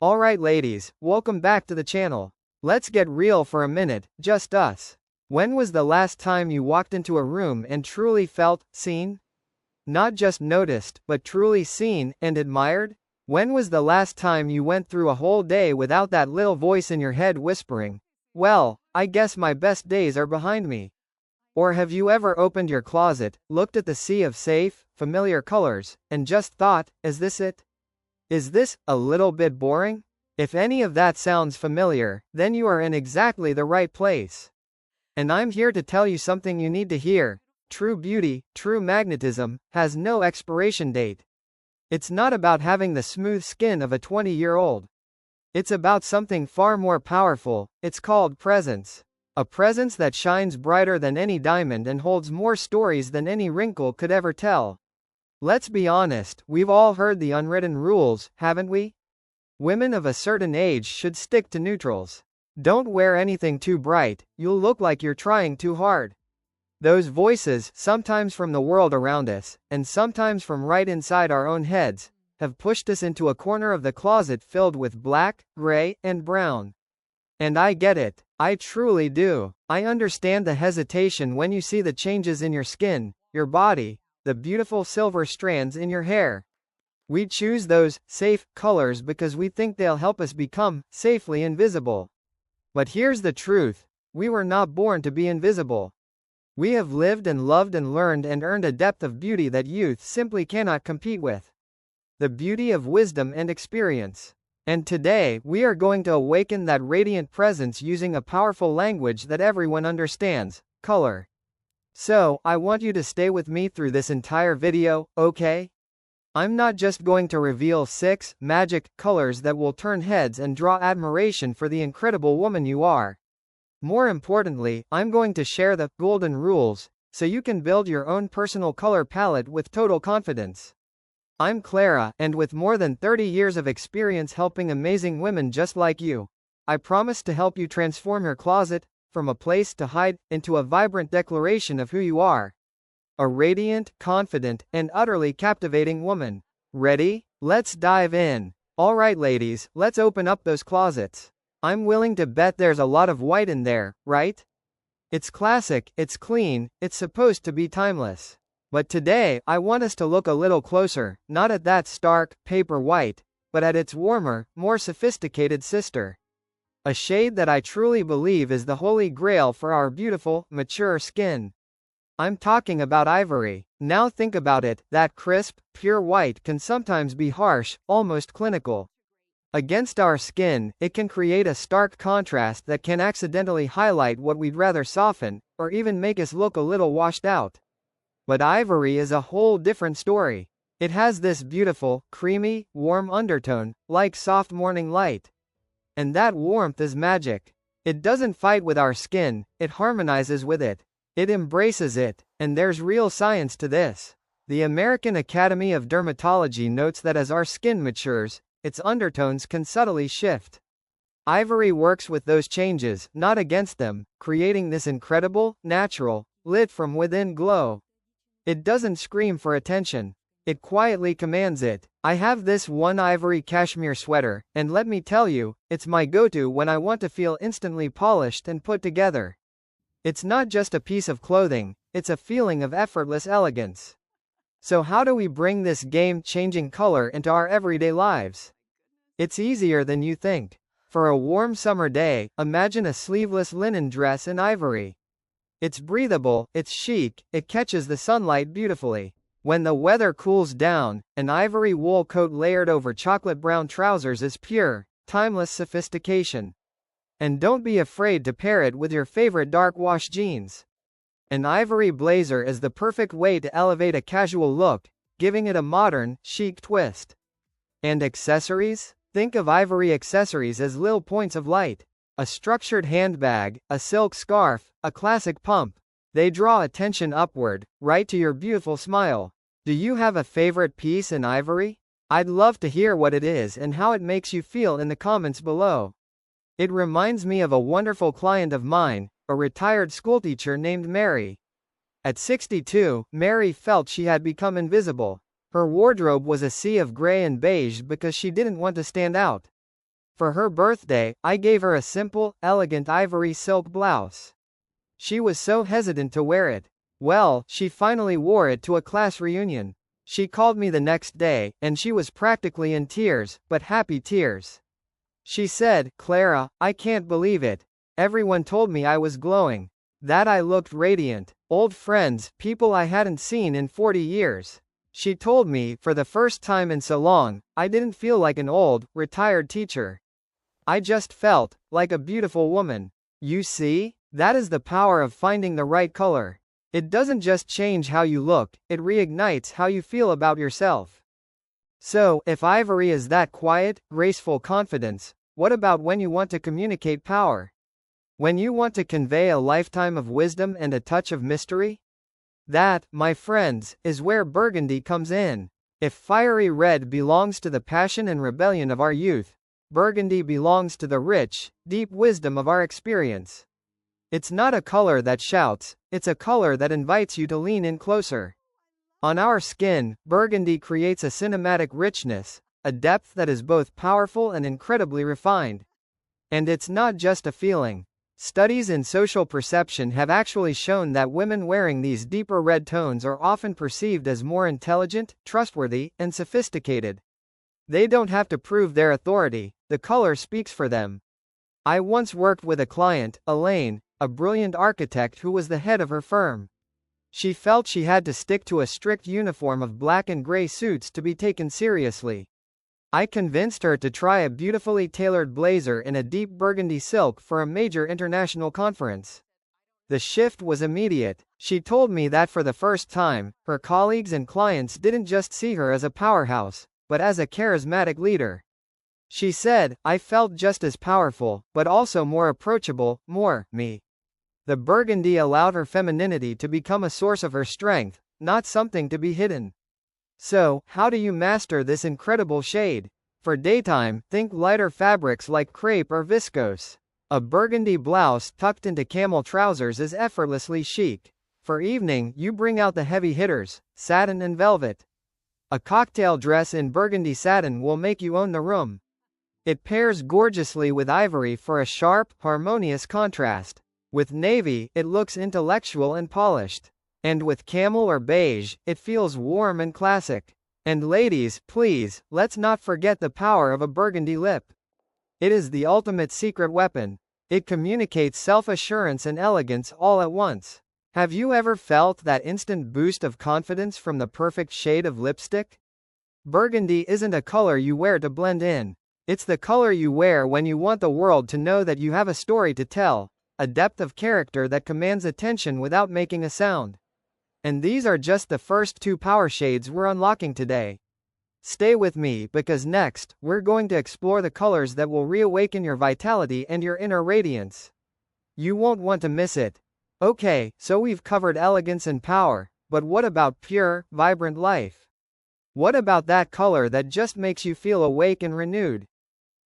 Alright ladies, welcome back to the channel. Let's get real for a minute, just us. When was the last time you walked into a room and truly felt seen? Not just noticed, but truly seen and admired? When was the last time you went through a whole day without that little voice in your head whispering, "Well, I guess my best days are behind me"? Or have you ever opened your closet, looked at the sea of safe, familiar colors, and just thought, is this it? Is this a little bit boring? If any of that sounds familiar, then you are in exactly the right place. And I'm here to tell you something you need to hear. True beauty, true magnetism, has no expiration date. It's not about having the smooth skin of a 20-year-old. It's about something far more powerful. It's called presence. A presence that shines brighter than any diamond and holds more stories than any wrinkle could ever tell. Let's be honest, we've all heard the unwritten rules, haven't we? Women of a certain age should stick to neutrals. Don't wear anything too bright, you'll look like you're trying too hard. Those voices, sometimes from the world around us, and sometimes from right inside our own heads, have pushed us into a corner of the closet filled with black, gray, and brown. And I get it. I truly do. I understand the hesitation when you see the changes in your skin, your body, the beautiful silver strands in your hair. We choose those safe colors because we think they'll help us become safely invisible. But here's the truth. We were not born to be invisible. We have lived and loved and learned and earned a depth of beauty that youth simply cannot compete with. The beauty of wisdom and experience. And today, we are going to awaken that radiant presence using a powerful language that everyone understands, color. So, I want you to stay with me through this entire video, okay? I'm not just going to reveal 6 magic colors that will turn heads and draw admiration for the incredible woman you are. More importantly, I'm going to share the golden rules, so you can build your own personal color palette with total confidence. I'm Clara, and with more than 30 years of experience helping amazing women just like you, I promise to help you transform your closet, from a place to hide, into a vibrant declaration of who you are. A radiant, confident, and utterly captivating woman. Ready? Let's dive in. Alright ladies, let's open up those closets. I'm willing to bet there's a lot of white in there, right? It's classic, it's clean, it's supposed to be timeless. But today, I want us to look a little closer, not at that stark, paper white, but at its warmer, more sophisticated sister. A shade that I truly believe is the holy grail for our beautiful, mature skin. I'm talking about ivory. Now think about it, that crisp, pure white can sometimes be harsh, almost clinical. Against our skin, it can create a stark contrast that can accidentally highlight what we'd rather soften, or even make us look a little washed out. But ivory is a whole different story. It has this beautiful, creamy, warm undertone, like soft morning light. And that warmth is magic. It doesn't fight with our skin, it harmonizes with it. It embraces it, and there's real science to this. The American Academy of Dermatology notes that as our skin matures, its undertones can subtly shift. Ivory works with those changes, not against them, creating this incredible, natural, lit from within glow. It doesn't scream for attention. It quietly commands it. I have this one ivory cashmere sweater, and let me tell you, it's my go-to when I want to feel instantly polished and put together. It's not just a piece of clothing, it's a feeling of effortless elegance. So how do we bring this game-changing color into our everyday lives? It's easier than you think. For a warm summer day, imagine a sleeveless linen dress in ivory. It's breathable, it's chic, it catches the sunlight beautifully. When the weather cools down, an ivory wool coat layered over chocolate brown trousers is pure, timeless sophistication. And don't be afraid to pair it with your favorite dark wash jeans. An ivory blazer is the perfect way to elevate a casual look, giving it a modern, chic twist. And accessories? Think of ivory accessories as little points of light. A structured handbag, a silk scarf, a classic pump. They draw attention upward, right to your beautiful smile. Do you have a favorite piece in ivory? I'd love to hear what it is and how it makes you feel in the comments below. It reminds me of a wonderful client of mine, a retired schoolteacher named Mary. At 62, Mary felt she had become invisible. Her wardrobe was a sea of gray and beige because she didn't want to stand out. For her birthday, I gave her a simple, elegant ivory silk blouse. She was so hesitant to wear it. Well, she finally wore it to a class reunion. She called me the next day, and she was practically in tears, but happy tears. She said, "Clara, I can't believe it. Everyone told me I was glowing. That I looked radiant. Old friends, people I hadn't seen in 40 years. She told me, for the first time in so long, I didn't feel like an old, retired teacher. I just felt like a beautiful woman." You see? That is the power of finding the right color. It doesn't just change how you look, it reignites how you feel about yourself. So, if ivory is that quiet, graceful confidence, what about when you want to communicate power? When you want to convey a lifetime of wisdom and a touch of mystery? That, my friends, is where Burgundy comes in. If fiery red belongs to the passion and rebellion of our youth, Burgundy belongs to the rich, deep wisdom of our experience. It's not a color that shouts, it's a color that invites you to lean in closer. On our skin, Burgundy creates a cinematic richness, a depth that is both powerful and incredibly refined. And it's not just a feeling. Studies in social perception have actually shown that women wearing these deeper red tones are often perceived as more intelligent, trustworthy, and sophisticated. They don't have to prove their authority, the color speaks for them. I once worked with a client, Elaine, a brilliant architect who was the head of her firm. She felt she had to stick to a strict uniform of black and gray suits to be taken seriously. I convinced her to try a beautifully tailored blazer in a deep burgundy silk for a major international conference. The shift was immediate. She told me that for the first time, her colleagues and clients didn't just see her as a powerhouse, but as a charismatic leader. She said, "I felt just as powerful, but also more approachable, more me." The burgundy allowed her femininity to become a source of her strength, not something to be hidden. So, how do you master this incredible shade? For daytime, think lighter fabrics like crepe or viscose. A burgundy blouse tucked into camel trousers is effortlessly chic. For evening, you bring out the heavy hitters, satin and velvet. A cocktail dress in burgundy satin will make you own the room. It pairs gorgeously with ivory for a sharp, harmonious contrast. With navy, it looks intellectual and polished. And with camel or beige, it feels warm and classic. And ladies, please, let's not forget the power of a burgundy lip. It is the ultimate secret weapon. It communicates self-assurance and elegance all at once. Have you ever felt that instant boost of confidence from the perfect shade of lipstick? Burgundy isn't a color you wear to blend in. It's the color you wear when you want the world to know that you have a story to tell, a depth of character that commands attention without making a sound. And these are just the first two power shades we're unlocking today. Stay with me because next, we're going to explore the colors that will reawaken your vitality and your inner radiance. You won't want to miss it. Okay, so we've covered elegance and power, but what about pure, vibrant life? What about that color that just makes you feel awake and renewed?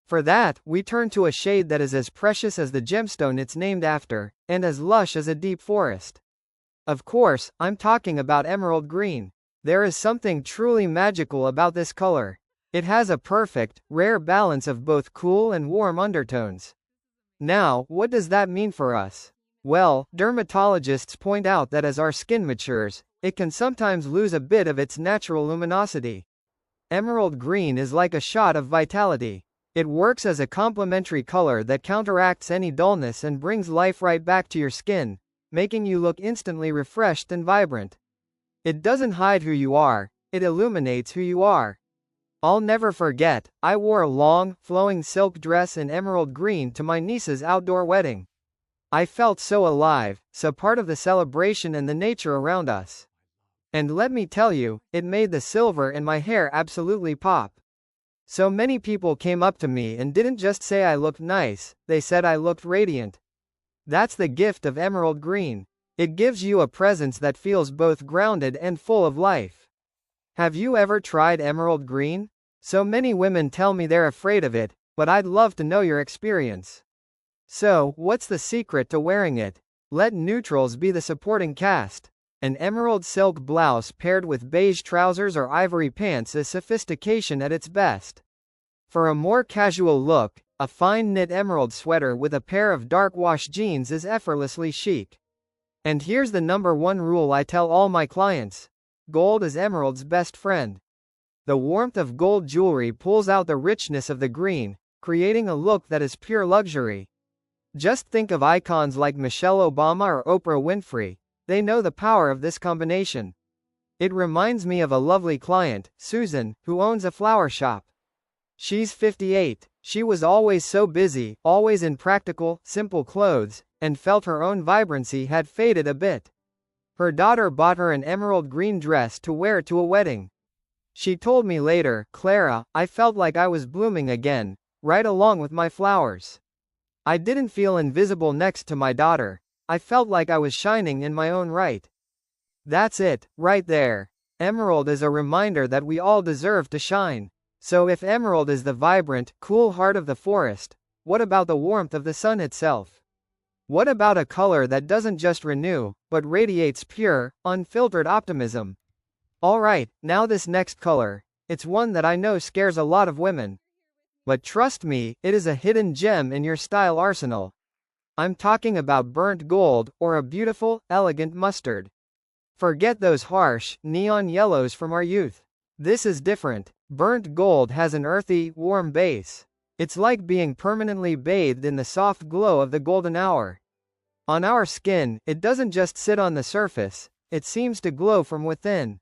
For that, we turn to a shade that is as precious as the gemstone it's named after, and as lush as a deep forest. Of course, I'm talking about emerald green. There is something truly magical about this color. It has a perfect, rare balance of both cool and warm undertones. Now, what does that mean for us? Well, dermatologists point out that as our skin matures, it can sometimes lose a bit of its natural luminosity. Emerald green is like a shot of vitality. It works as a complementary color that counteracts any dullness and brings life right back to your skin, making you look instantly refreshed and vibrant. It doesn't hide who you are, it illuminates who you are. I'll never forget, I wore a long, flowing silk dress in emerald green to my niece's outdoor wedding. I felt so alive, so part of the celebration and the nature around us. And let me tell you, it made the silver in my hair absolutely pop. So many people came up to me and didn't just say I looked nice, they said I looked radiant. That's the gift of emerald green. It gives you a presence that feels both grounded and full of life. Have you ever tried emerald green? So many women tell me they're afraid of it, but I'd love to know your experience. So, what's the secret to wearing it? Let neutrals be the supporting cast. An emerald silk blouse paired with beige trousers or ivory pants is sophistication at its best. For a more casual look, A fine knit emerald sweater with a pair of dark wash jeans is effortlessly chic. And here's the #1 rule I tell all my clients. Gold is emerald's best friend. The warmth of gold jewelry pulls out the richness of the green, creating a look that is pure luxury. Just think of icons like Michelle Obama or Oprah Winfrey. They know the power of this combination. It reminds me of a lovely client, Susan, who owns a flower shop. She's 58. She was always so busy, always in practical, simple clothes, and felt her own vibrancy had faded a bit. Her daughter bought her an emerald green dress to wear to a wedding. She told me later, "Clara, I felt like I was blooming again, right along with my flowers. I didn't feel invisible next to my daughter. I felt like I was shining in my own right." That's it, right there. Emerald is a reminder that we all deserve to shine. So if emerald is the vibrant, cool heart of the forest, what about the warmth of the sun itself? What about a color that doesn't just renew, but radiates pure, unfiltered optimism? Alright, now this next color. It's one that I know scares a lot of women. But trust me, it is a hidden gem in your style arsenal. I'm talking about burnt gold, or a beautiful, elegant mustard. Forget those harsh, neon yellows from our youth. This is different. Burnt gold has an earthy, warm base. It's like being permanently bathed in the soft glow of the golden hour. On our skin, it doesn't just sit on the surface, it seems to glow from within.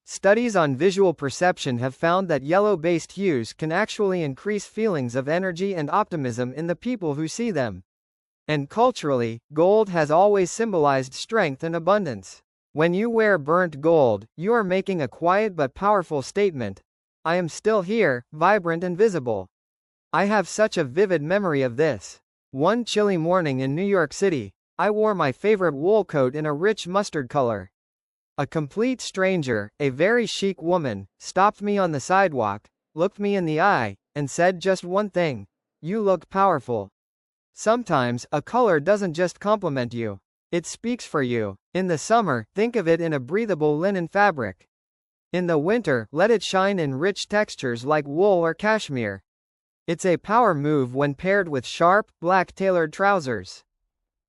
Studies on visual perception have found that yellow-based hues can actually increase feelings of energy and optimism in the people who see them. And culturally, gold has always symbolized strength and abundance. When you wear burnt gold, you are making a quiet but powerful statement. I am still here, vibrant and visible. I have such a vivid memory of this. One chilly morning in New York City, I wore my favorite wool coat in a rich mustard color. A complete stranger, a very chic woman, stopped me on the sidewalk, looked me in the eye, and said just one thing: "You look powerful." Sometimes, a color doesn't just compliment you. It speaks for you. In the summer, think of it in a breathable linen fabric. In the winter, let it shine in rich textures like wool or cashmere. It's a power move when paired with sharp, black tailored trousers.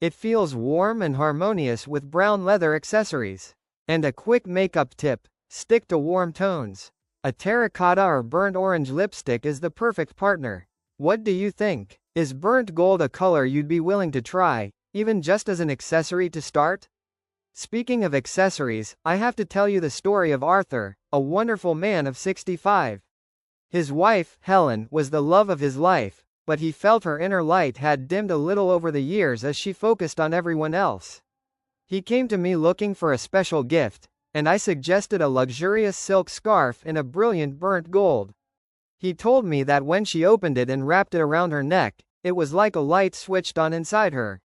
It feels warm and harmonious with brown leather accessories. And a quick makeup tip: stick to warm tones. A terracotta or burnt orange lipstick is the perfect partner. What do you think? Is burnt gold a color you'd be willing to try, even just as an accessory to start? Speaking of accessories, I have to tell you the story of Arthur, a wonderful man of 65. His wife, Helen, was the love of his life, but he felt her inner light had dimmed a little over the years as she focused on everyone else. He came to me looking for a special gift, and I suggested a luxurious silk scarf in a brilliant burnt gold. He told me that when she opened it and wrapped it around her neck, it was like a light switched on inside her.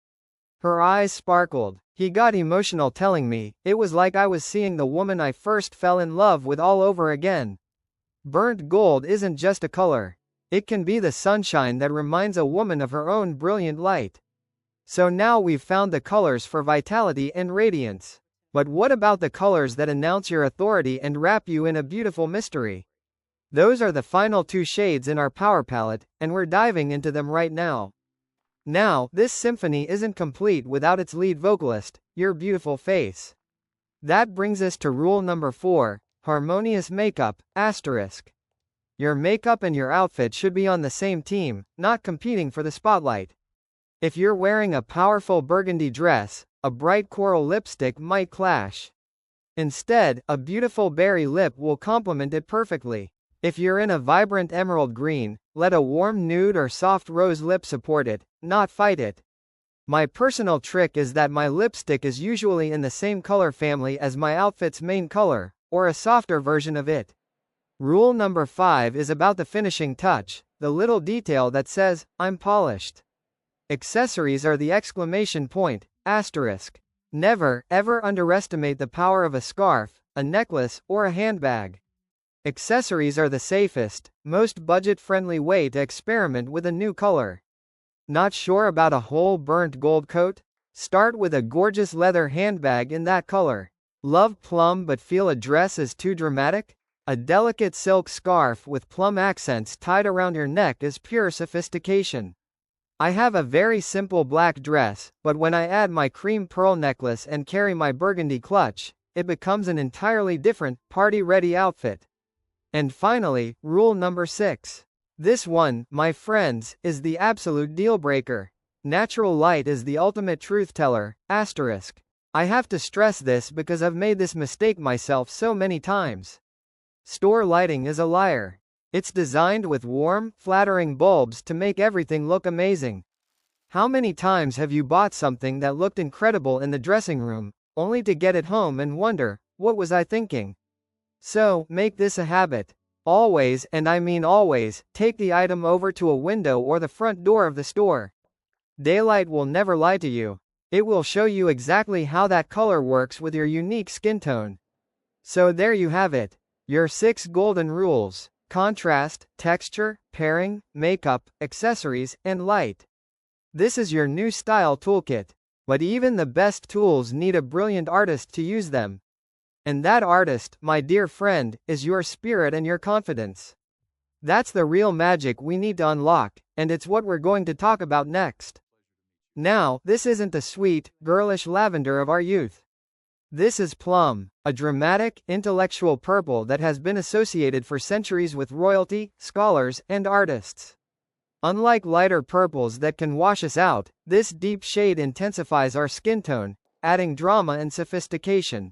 Her eyes sparkled. He got emotional telling me, it was like I was seeing the woman I first fell in love with all over again. Burnt gold isn't just a color. It can be the sunshine that reminds a woman of her own brilliant light. So now we've found the colors for vitality and radiance. But what about the colors that announce your authority and wrap you in a beautiful mystery? Those are the final 2 shades in our power palette, and we're diving into them right now. Now, this symphony isn't complete without its lead vocalist, your beautiful face. That brings us to rule number 4, harmonious makeup, *. Your makeup and your outfit should be on the same team, not competing for the spotlight. If you're wearing a powerful burgundy dress, a bright coral lipstick might clash. Instead, a beautiful berry lip will complement it perfectly. If you're in a vibrant emerald green, let a warm nude or soft rose lip support it, not fight it. My personal trick is that my lipstick is usually in the same color family as my outfit's main color, or a softer version of it. Rule number 5 is about the finishing touch, the little detail that says, "I'm polished." Accessories are the exclamation point, *. Never, ever underestimate the power of a scarf, a necklace, or a handbag. Accessories are the safest, most budget-friendly way to experiment with a new color. Not sure about a whole burnt gold coat? Start with a gorgeous leather handbag in that color. Love plum but feel a dress is too dramatic? A delicate silk scarf with plum accents tied around your neck is pure sophistication. I have a very simple black dress, but when I add my cream pearl necklace and carry my burgundy clutch, it becomes an entirely different, party-ready outfit. And finally, rule number 6. This one, my friends, is the absolute deal-breaker. Natural light is the ultimate truth-teller, asterisk. I have to stress this because I've made this mistake myself so many times. Store lighting is a liar. It's designed with warm, flattering bulbs to make everything look amazing. How many times have you bought something that looked incredible in the dressing room, only to get it home and wonder, what was I thinking? So, make this a habit. Always, and I mean always, take the item over to a window or the front door of the store. Daylight will never lie to you. It will show you exactly how that color works with your unique skin tone. So there you have it. Your 6 golden rules: contrast, texture, pairing, makeup, accessories, and light. This is your new style toolkit. But even the best tools need a brilliant artist to use them. And that artist, my dear friend, is your spirit and your confidence. That's the real magic we need to unlock, and it's what we're going to talk about next. Now, this isn't the sweet, girlish lavender of our youth. This is Plum, a dramatic, intellectual purple that has been associated for centuries with royalty, scholars, and artists. Unlike lighter purples that can wash us out, this deep shade intensifies our skin tone, adding drama and sophistication.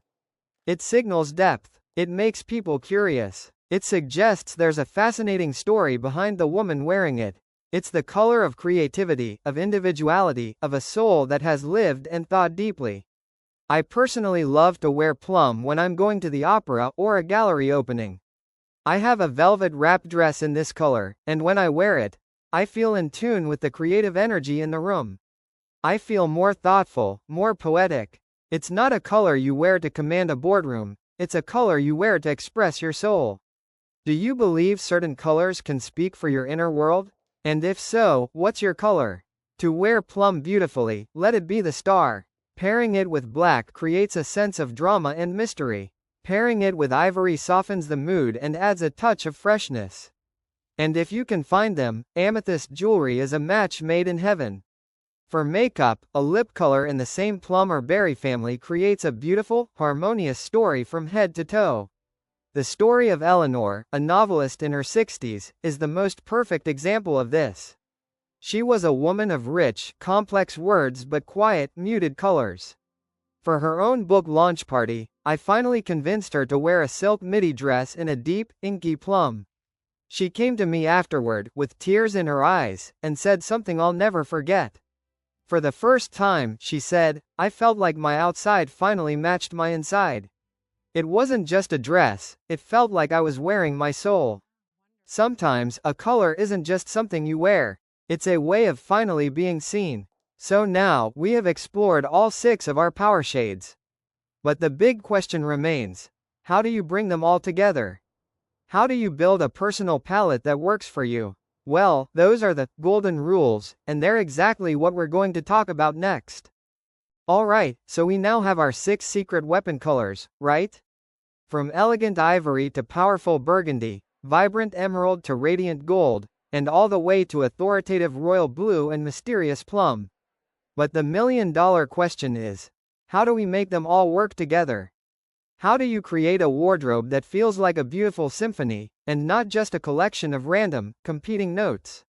It signals depth. It makes people curious. It suggests there's a fascinating story behind the woman wearing it. It's the color of creativity, of individuality, of a soul that has lived and thought deeply. I personally love to wear plum when I'm going to the opera or a gallery opening. I have a velvet wrap dress in this color, and when I wear it, I feel in tune with the creative energy in the room. I feel more thoughtful, more poetic. It's not a color you wear to command a boardroom, it's a color you wear to express your soul. Do you believe certain colors can speak for your inner world? And if so, what's your color? To wear plum beautifully, let it be the star. Pairing it with black creates a sense of drama and mystery. Pairing it with ivory softens the mood and adds a touch of freshness. And if you can find them, amethyst jewelry is a match made in heaven. For makeup, a lip color in the same plum or berry family creates a beautiful, harmonious story from head to toe. The story of Eleanor, a novelist in her 60s, is the most perfect example of this. She was a woman of rich, complex words but quiet, muted colors. For her own book launch party, I finally convinced her to wear a silk midi dress in a deep, inky plum. She came to me afterward, with tears in her eyes, and said something I'll never forget. For the first time, she said, I felt like my outside finally matched my inside. It wasn't just a dress, it felt like I was wearing my soul. Sometimes, a color isn't just something you wear, it's a way of finally being seen. So now, we have explored all 6 of our power shades. But the big question remains: how do you bring them all together? How do you build a personal palette that works for you? Well, those are the golden rules, and they're exactly what we're going to talk about next. Alright, so we now have our 6 secret weapon colors, right? From elegant ivory to powerful burgundy, vibrant emerald to radiant gold, and all the way to authoritative royal blue and mysterious plum. But the million-dollar question is, how do we make them all work together? How do you create a wardrobe that feels like a beautiful symphony, and not just a collection of random, competing notes?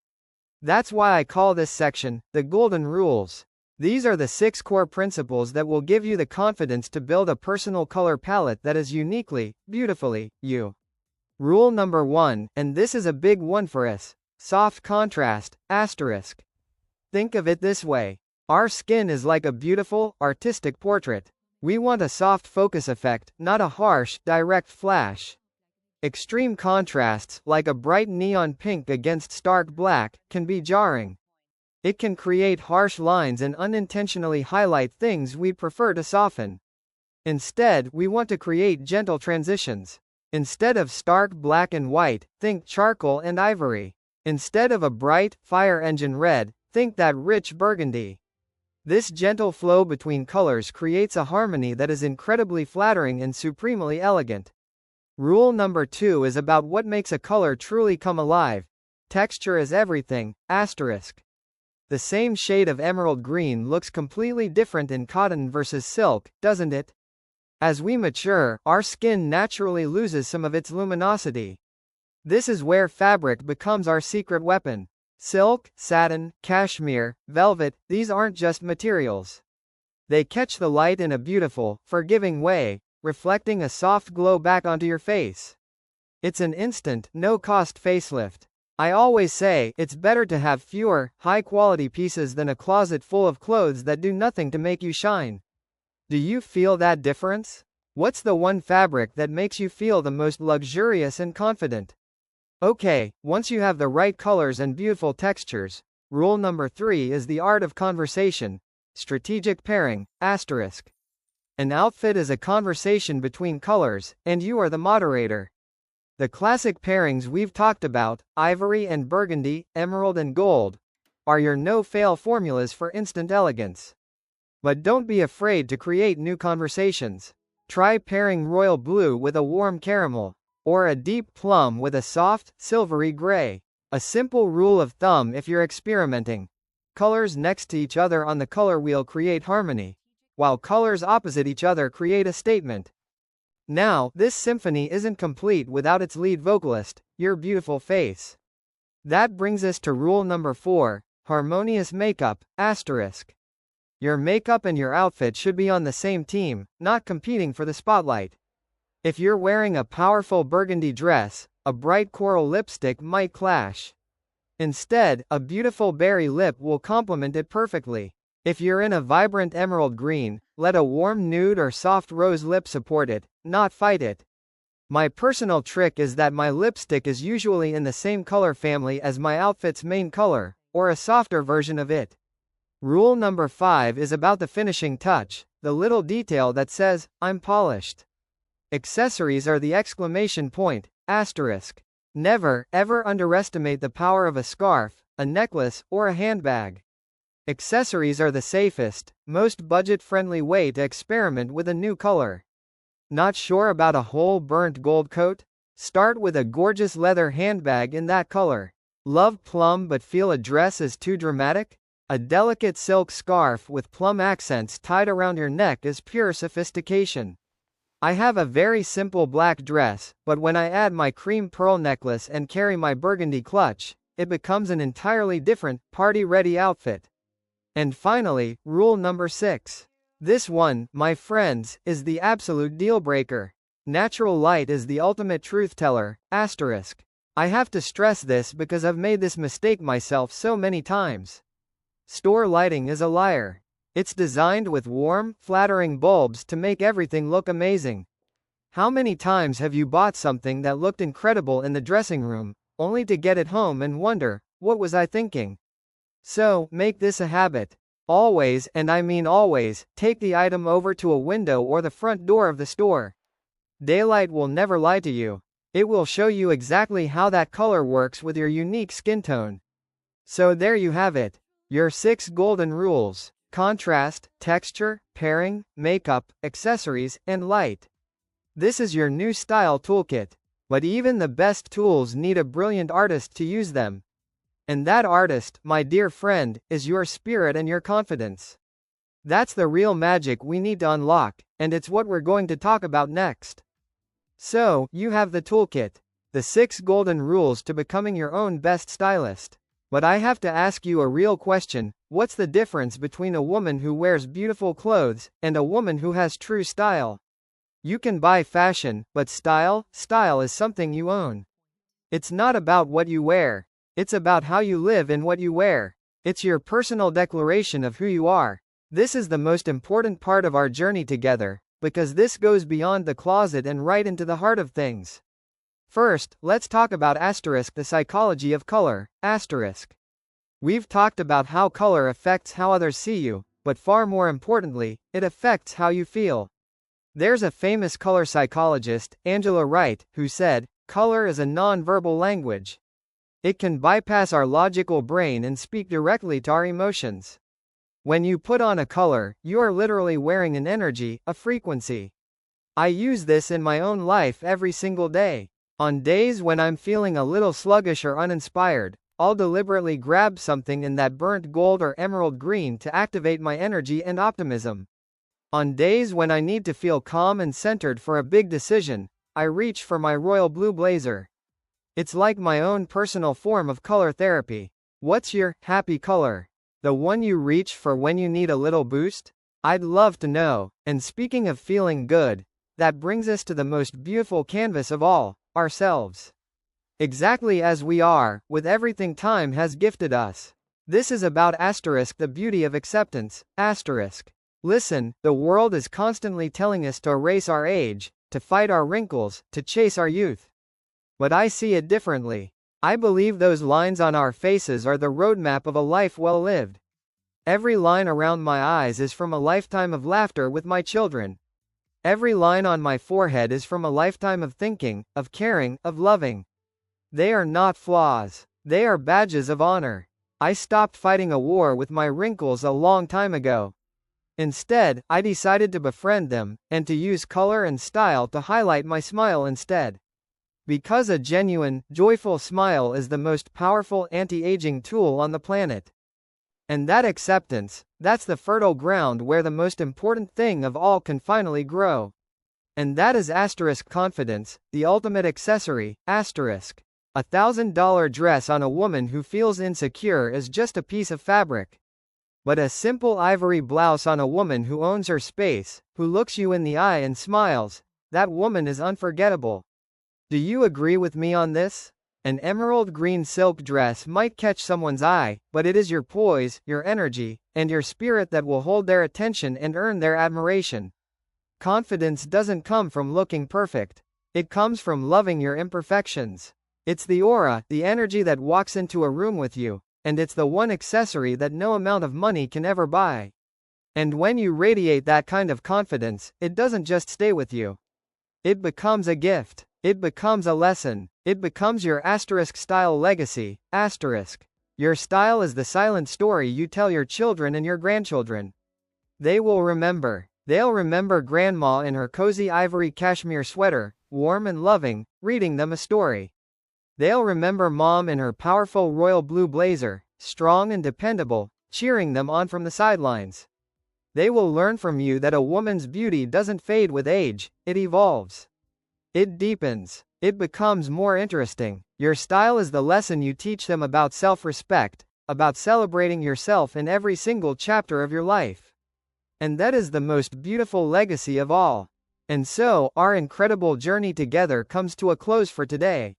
That's why I call this section, the Golden Rules. These are the 6 core principles that will give you the confidence to build a personal color palette that is uniquely, beautifully, you. Rule number 1, and this is a big one for us: soft contrast, asterisk. Think of it this way. Our skin is like a beautiful, artistic portrait. We want a soft focus effect, not a harsh, direct flash. Extreme contrasts, like a bright neon pink against stark black, can be jarring. It can create harsh lines and unintentionally highlight things we'd prefer to soften. Instead, we want to create gentle transitions. Instead of stark black and white, think charcoal and ivory. Instead of a bright, fire engine red, think that rich burgundy. This gentle flow between colors creates a harmony that is incredibly flattering and supremely elegant. Rule number 2 is about what makes a color truly come alive. Texture is everything, asterisk. The same shade of emerald green looks completely different in cotton versus silk, doesn't it? As we mature, our skin naturally loses some of its luminosity. This is where fabric becomes our secret weapon. Silk, satin, cashmere, velvet, these aren't just materials. They catch the light in a beautiful, forgiving way, reflecting a soft glow back onto your face. It's an instant, no-cost facelift. I always say, it's better to have fewer, high-quality pieces than a closet full of clothes that do nothing to make you shine. Do you feel that difference? What's the one fabric that makes you feel the most luxurious and confident? Okay, once you have the right colors and beautiful textures, rule number 3 is the art of conversation. Strategic pairing, asterisk. An outfit is a conversation between colors, and you are the moderator. The classic pairings we've talked about, ivory and burgundy, emerald and gold, are your no-fail formulas for instant elegance. But don't be afraid to create new conversations. Try pairing royal blue with a warm caramel, or a deep plum with a soft, silvery gray. A simple rule of thumb if you're experimenting. Colors next to each other on the color wheel create harmony, while colors opposite each other create a statement. Now, this symphony isn't complete without its lead vocalist, your beautiful face. That brings us to rule number 4, harmonious makeup, asterisk. Your makeup and your outfit should be on the same team, not competing for the spotlight. If you're wearing a powerful burgundy dress, a bright coral lipstick might clash. Instead, a beautiful berry lip will complement it perfectly. If you're in a vibrant emerald green, let a warm nude or soft rose lip support it, not fight it. My personal trick is that my lipstick is usually in the same color family as my outfit's main color, or a softer version of it. Rule number 5 is about the finishing touch, the little detail that says, I'm polished. Accessories are the exclamation point, asterisk. Never, ever underestimate the power of a scarf, a necklace, or a handbag. Accessories are the safest, most budget-friendly way to experiment with a new color. Not sure about a whole burnt gold coat? Start with a gorgeous leather handbag in that color. Love plum but feel a dress is too dramatic? A delicate silk scarf with plum accents tied around your neck is pure sophistication. I have a very simple black dress, but when I add my cream pearl necklace and carry my burgundy clutch, it becomes an entirely different, party-ready outfit. And finally, rule number 6. This one, my friends, is the absolute deal-breaker. Natural light is the ultimate truth-teller, asterisk. I have to stress this because I've made this mistake myself so many times. Store lighting is a liar. It's designed with warm, flattering bulbs to make everything look amazing. How many times have you bought something that looked incredible in the dressing room, only to get it home and wonder, what was I thinking? So, make this a habit. Always, and I mean always, take the item over to a window or the front door of the store. Daylight will never lie to you. It will show you exactly how that color works with your unique skin tone. So there you have it. Your 6 golden rules: contrast, texture, pairing, makeup, accessories, and light. This is your new style toolkit. But even the best tools need a brilliant artist to use them. And that artist, my dear friend, is your spirit and your confidence. That's the real magic we need to unlock, and it's what we're going to talk about next. So, you have the toolkit. The 6 golden rules to becoming your own best stylist. But I have to ask you a real question: what's the difference between a woman who wears beautiful clothes and a woman who has true style? You can buy fashion, but style is something you own. It's not about what you wear. It's about how you live in what you wear. It's your personal declaration of who you are. This is the most important part of our journey together, because this goes beyond the closet and right into the heart of things. First, let's talk about the psychology of color, We've talked about how color affects how others see you, but far more importantly, it affects how you feel. There's a famous color psychologist, Angela Wright, who said, color is a non-verbal language. It can bypass our logical brain and speak directly to our emotions. When you put on a color, you are literally wearing an energy, a frequency. I use this in my own life every single day. On days when I'm feeling a little sluggish or uninspired, I'll deliberately grab something in that burnt gold or emerald green to activate my energy and optimism. On days when I need to feel calm and centered for a big decision, I reach for my royal blue blazer. It's like my own personal form of color therapy. What's your happy color? The one you reach for when you need a little boost? I'd love to know. And speaking of feeling good, that brings us to the most beautiful canvas of all, ourselves. Exactly as we are, with everything time has gifted us. This is about the beauty of acceptance. Listen, the world is constantly telling us to erase our age, to fight our wrinkles, to chase our youth. But I see it differently. I believe those lines on our faces are the roadmap of a life well lived. Every line around my eyes is from a lifetime of laughter with my children. Every line on my forehead is from a lifetime of thinking, of caring, of loving. They are not flaws. They are badges of honor. I stopped fighting a war with my wrinkles a long time ago. Instead, I decided to befriend them, and to use color and style to highlight my smile instead. Because a genuine, joyful smile is the most powerful anti-aging tool on the planet. And that acceptance, that's the fertile ground where the most important thing of all can finally grow. And that is confidence, the ultimate accessory. $1,000 dress on a woman who feels insecure is just a piece of fabric. But a simple ivory blouse on a woman who owns her space, who looks you in the eye and smiles, that woman is unforgettable. Do you agree with me on this? An emerald green silk dress might catch someone's eye, but it is your poise, your energy, and your spirit that will hold their attention and earn their admiration. Confidence doesn't come from looking perfect. It comes from loving your imperfections. It's the aura, the energy that walks into a room with you, and it's the one accessory that no amount of money can ever buy. And when you radiate that kind of confidence, it doesn't just stay with you. It becomes a gift. It becomes a lesson. It becomes your style legacy. Your style is the silent story you tell your children and your grandchildren. They will remember. They'll remember grandma in her cozy ivory cashmere sweater, warm and loving, reading them a story. They'll remember mom in her powerful royal blue blazer, strong and dependable, cheering them on from the sidelines. They will learn from you that a woman's beauty doesn't fade with age, it evolves. It deepens. It becomes more interesting. Your style is the lesson you teach them about self-respect, about celebrating yourself in every single chapter of your life. And that is the most beautiful legacy of all. And so, our incredible journey together comes to a close for today.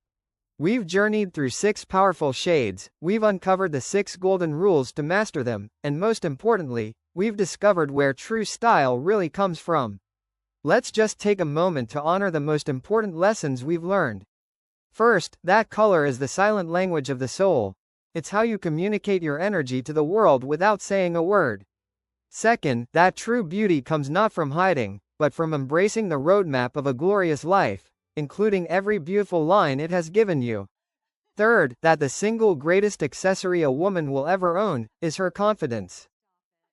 We've journeyed through 6 powerful shades, we've uncovered the 6 golden rules to master them, and most importantly, we've discovered where true style really comes from. Let's just take a moment to honor the most important lessons we've learned. First, that color is the silent language of the soul. It's how you communicate your energy to the world without saying a word. Second, that true beauty comes not from hiding, but from embracing the roadmap of a glorious life, including every beautiful line it has given you. Third, that the single greatest accessory a woman will ever own is her confidence.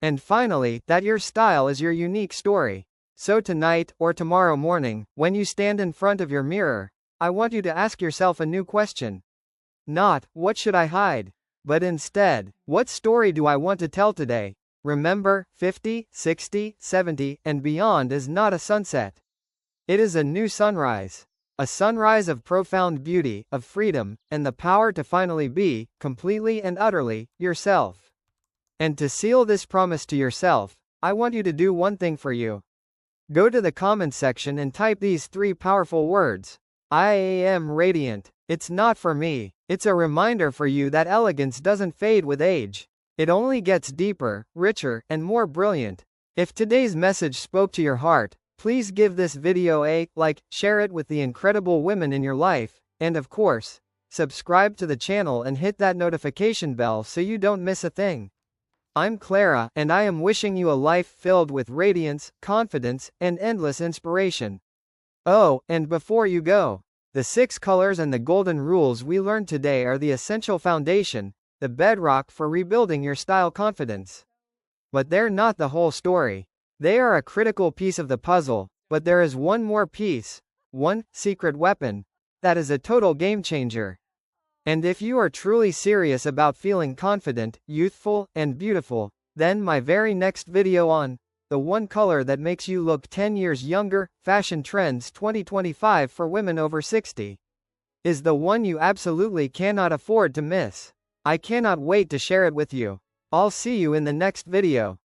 And finally, that your style is your unique story. So tonight, or tomorrow morning, when you stand in front of your mirror, I want you to ask yourself a new question. Not, what should I hide? But instead, what story do I want to tell today? Remember, 50, 60, 70, and beyond is not a sunset. It is a new sunrise. A sunrise of profound beauty, of freedom, and the power to finally be, completely and utterly, yourself. And to seal this promise to yourself, I want you to do one thing for you. Go to the comments section and type these 3 powerful words. I am radiant. It's not for me. It's a reminder for you that elegance doesn't fade with age. It only gets deeper, richer, and more brilliant. If today's message spoke to your heart, please give this video a like, share it with the incredible women in your life, and of course, subscribe to the channel and hit that notification bell so you don't miss a thing. I'm Clara, and I am wishing you a life filled with radiance, confidence, and endless inspiration. Oh, and before you go, the 6 colors and the golden rules we learned today are the essential foundation, the bedrock for rebuilding your style confidence. But they're not the whole story. They are a critical piece of the puzzle. But there is one more piece, one secret weapon, that is a total game changer. And if you are truly serious about feeling confident, youthful, and beautiful, then my very next video on the one color that makes you look 10 years younger, Fashion Trends 2025 for women over 60, is the one you absolutely cannot afford to miss. I cannot wait to share it with you. I'll see you in the next video.